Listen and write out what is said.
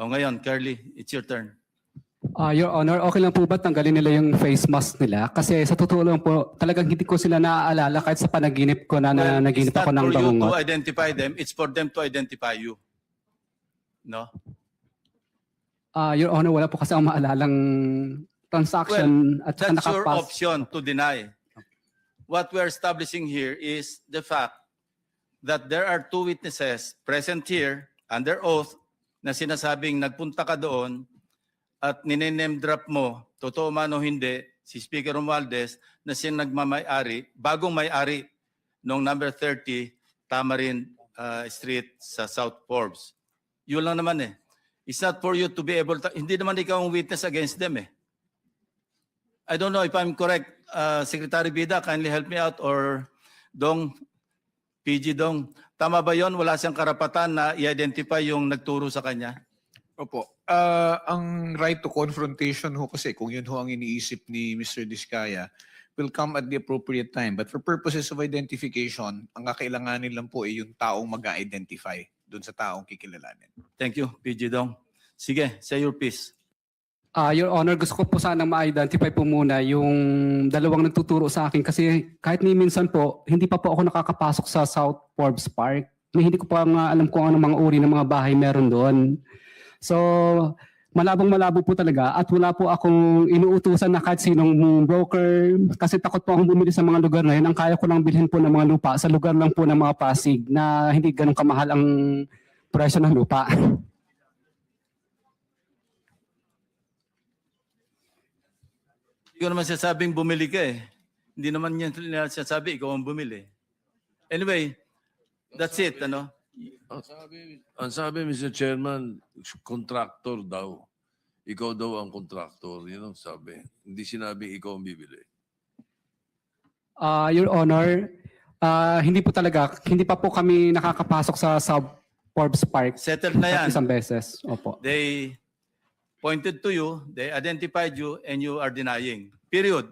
O ngayon, Curly, it's your turn. Your Honor, okay lang po ba tanggalin nila yung face mask nila? Kasi sa totoo lang po, talagang hindi ko sila naaalala kahit sa panaginip ko na naginip ako ng It's not for you to bangungot. identify them, it's for them to identify you. No? Your Honor, wala po kasi akong maalalang transaction at saka That's your nakapas. option to deny. What we're establishing here is the fact that there are two witnesses present here under oath na sinasabing nagpunta ka doon at nine-name drop mo, totoo man o hindi, si Speaker Romualdez na siyang nagmamay-ari, bagong may-ari noong number 30 Tamarin Street sa South Forbes. Yun lang naman eh. It's not for you to be able to, hindi naman ikaw ang witness against them eh. I don't know if I'm correct. Secretary Bida, kindly help me out, or Dong, PG Dong. Tama ba yon? Wala siyang karapatan na i-identify yung nagturo sa kanya? Opo. Ang right to confrontation ho kasi kung yun ho ang iniisip ni Mr. Diskaya will come at the appropriate time. But for purposes of identification, ang kakailanganin lang po ay yung taong mag-identify dun sa taong kikilalanin. Thank you, PG Dong. Sige, say your piece. Your Honor, gusto ko po sanang ma-identify po muna yung dalawang nagtuturo sa akin kasi kahit ni minsan po, hindi pa po ako nakakapasok sa South Forbes Park. Hindi ko pa nga alam kung anong mga uri ng mga bahay meron doon. So, malabong-malabo po talaga at wala po akong inuutusan na kahit sinong broker kasi takot po akong bumili sa mga lugar na yun. Ang kaya ko lang bilhin po ng mga lupa sa lugar lang po ng mga Pasig na hindi ganun kamahal ang presyo ng lupa. Hindi ko naman sasabing bumili ka eh. Hindi naman niya sinasabi, ikaw ang bumili. Anyway, that's it, ano? Ang sabi, Mr. Chairman, contractor daw. Ikaw daw ang contractor. Yun ang sabi. Hindi sinabing ikaw ang bibili. Your Honor, hindi po talaga, hindi pa po kami nakakapasok sa South Forbes Park. Settled na yan. At isang beses. Opo. They pointed to you, they identified you, and you are denying. Period.